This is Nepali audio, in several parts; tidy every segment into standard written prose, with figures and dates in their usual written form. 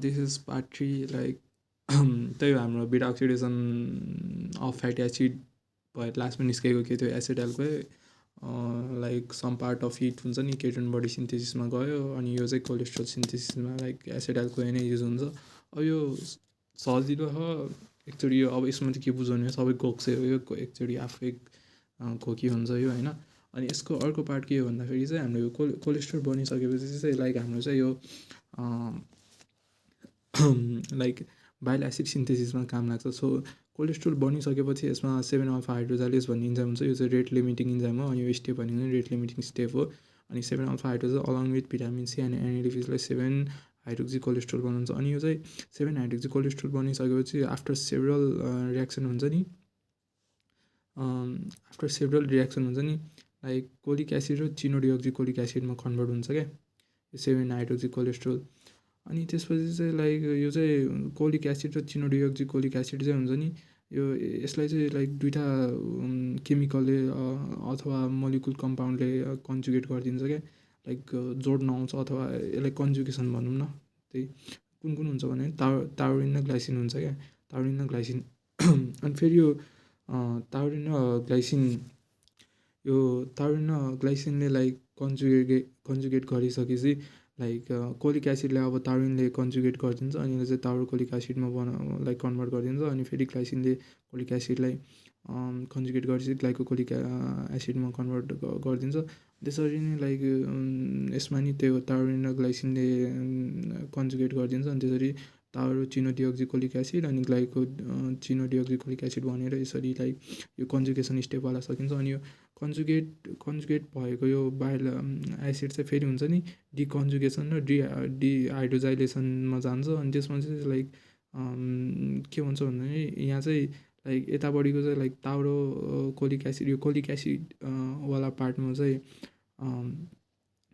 दिस इज पार्ट 3 लाइक त्यही हो हाम्रो बिटा अक्सिडेसन अफ फ्याटी एसिड भएर लास्टमा निस्केको के त्यो एसिडलकै like some part of it हुन्छ नि केटोन बडी सिन्थेसिसमा गयो अनि यो चाहिँ कोलेस्ट्रोल सिन्थेसिसमा लाइक एसिडलको नै युज हुन्छ। अब यो सजिलो हो एकचोटि यो अब यसमा चाहिँ के बुझाउने हो सबै गोक्से हो यो एकचोटि आफै खोकी हुन्छ यो होइन। अनि यसको अर्को पार्ट के हो भन्दाखेरि चाहिँ हाम्रो यो कोलेस्ट्रोल बनिसकेपछि चाहिँ लाइक हाम्रो चाहिँ यो लाइक बाइल एसिड सिन्थेसिसमा काम लाग्छ। सो कोलेस्ट्रोल बनिसकेपछि यसमा 7 अल्फा हाइड्रोजाइलेज भन्ने इन्जाइम हुन्छ यो चाहिँ रेट लिमिटिङ इन्जाइम हो। अनि यो स्टेप भनेको चाहिँ रेट लिमिटिङ स्टेप हो। अनि 7 alpha hydroxylase along with vitamin C and एनएडिपिजलाई 7 हाइड्रोक्सी कोलेस्ट्रोल बनाउँछ। अनि यो चाहिँ 7 हाइड्रोक्सी कोलेस्ट्रोल बनिसकेपछि आफ्टर सेभरल रियाक्सन हुन्छ नि लाइक कोलिक एसिड र चिनोडियोक्सी कोलिक एसिडमा कन्भर्ट हुन्छ क्या यो 7 हाइड्रोक्सी कोलेस्ट्रोल। अनि त्यसपछि चाहिँ लाइक यो चाहिँ कोलिक एसिड र चिनोडियोक्सी कोलिक एसिड चाहिँ हुन्छ नि यो यसलाई चाहिँ लाइक दुईवटा केमिकलले अथवा मोलिकुल कम्पाउन्डले कन्जुगेट गरिदिन्छ क्या लाइक जोड्न आउँछ अथवा यसलाई कन्जुगेसन भनौँ न। त्यही कुन कुन हुन्छ भने टाउरिन र ग्लाइसिन हुन्छ क्या टाउरिन र ग्लाइसिन। अनि फेरि यो टाउरिन र ग्लाइसिन यो टाउरिन र ग्लाइसिनले लाइक कन्जुगेट गरिसकेपछि लाइक कोलिक एसिडले अब टाउरिनले कन्जुगेट गरिदिन्छ अनि यसले चाहिँ टाउरो कोलिक एसिडमा लाइक कन्भर्ट गरिदिन्छ। अनि फेरि ग्लाइसिनले कोलिक एसिडलाई कन्जुगेट गरेपछि ग्लाइकोकोलिक एसिडमा कन्भर्ट गरिदिन्छ। त्यसरी नै लाइक यसमा नि त्यो टाउरिन र ग्लाइसिनले कन्जुगेट गरिदिन्छ। अनि त्यसरी टाउरो चिनोडियोक्सिकोलिक एसिड अनि चिनोडियोक्सिकोलिक एसिड भनेर यसरी लाइक यो कन्जुगेसन स्टेपवाला सकिन्छ। अनि यो कन्जुगेट भएको यो बाइल एसिड चाहिँ फेरि हुन्छ नि डिकन्जुगेसन र डिहाइड्रोजाइलेसनमा जान्छ। अनि त्यसमा चाहिँ लाइक के भन्छ भन्दाखेरि यहाँ चाहिँ लाइक यतापट्टिको चाहिँ लाइक टाउरो कोलिक एसिड यो कोलिक एसिड वाला पार्टमा चाहिँ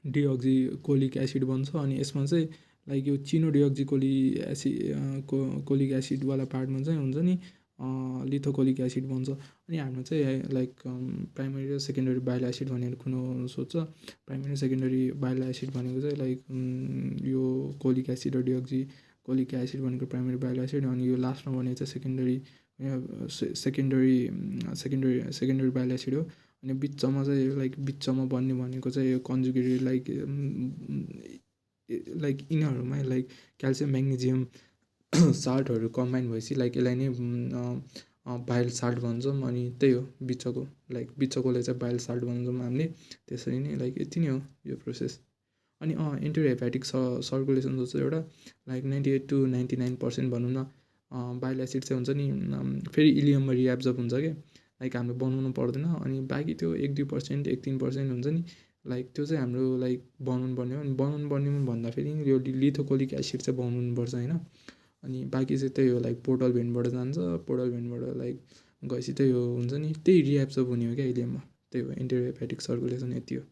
डिअक्जी कोलिक एसिड बन्छ। अनि यसमा चाहिँ लाइक यो चिनोडिअक्जी कोलिक एसिडवाला पार्टमा चाहिँ हुन्छ नि लिथोकोलिक एसिड बन्छ। अनि हाम्रो चाहिँ लाइक प्राइमरी र सेकेन्डरी बाइल एसिड भनेर कुन सोध्छ। प्राइमरी सेकेन्डरी बाइल एसिड भनेको चाहिँ लाइक यो कोलिक एसिड र डिअक्जी कोलिक एसिड भनेको प्राइमरी बाइल एसिड। अनि यो लास्टमा भनेको चाहिँ सेकेन्डरी बाइल एसिड हो। अनि बिचमा चाहिँ लाइक बिचमा बन्ने भनेको चाहिँ यो कन्जुगेटेड लाइक यिनीहरूमा लाइक क्याल्सियम म्याग्नेजियम साल्टहरू कम्बाइन भएपछि लाइक यसलाई नै बाइल साल्ट भन्छौँ। अनि त्यही हो बिचकोलाई चाहिँ बाइल साल्ट भन्छौँ हामीले। त्यसरी नै लाइक यति नै हो यो प्रोसेस। अनि इन्टरहेपाटिक सर्कुलेसन जो चाहिँ एउटा लाइक 98 to 99% भनौँ न बाइल एसिड चाहिँ हुन्छ नि फेरि इलियममा रिएब्जर्ब हुन्छ क्या लाइक हामीले बनाउनु पर्दैन। अनि बाँकी त्यो 1-2% 1-3% हुन्छ नि लाइक त्यो चाहिँ हाम्रो लाइक बनाउनु पर्ने हो। अनि बनाउनु पर्नेमा भन्दाखेरि यो लिथोकोलिक एसिड चाहिँ बनाउनुपर्छ होइन। अनि बाँकी चाहिँ त्यही हो लाइक पोर्टल भेनबाट जान्छ पोर्टल भेनबाट लाइक गएपछि त्यही हो हुन्छ नि त्यही रिएब्जर्ब हुने हो क्या इलियममा। त्यही हो इन्टरहेपाटिक सर्कुलेसन यति हो।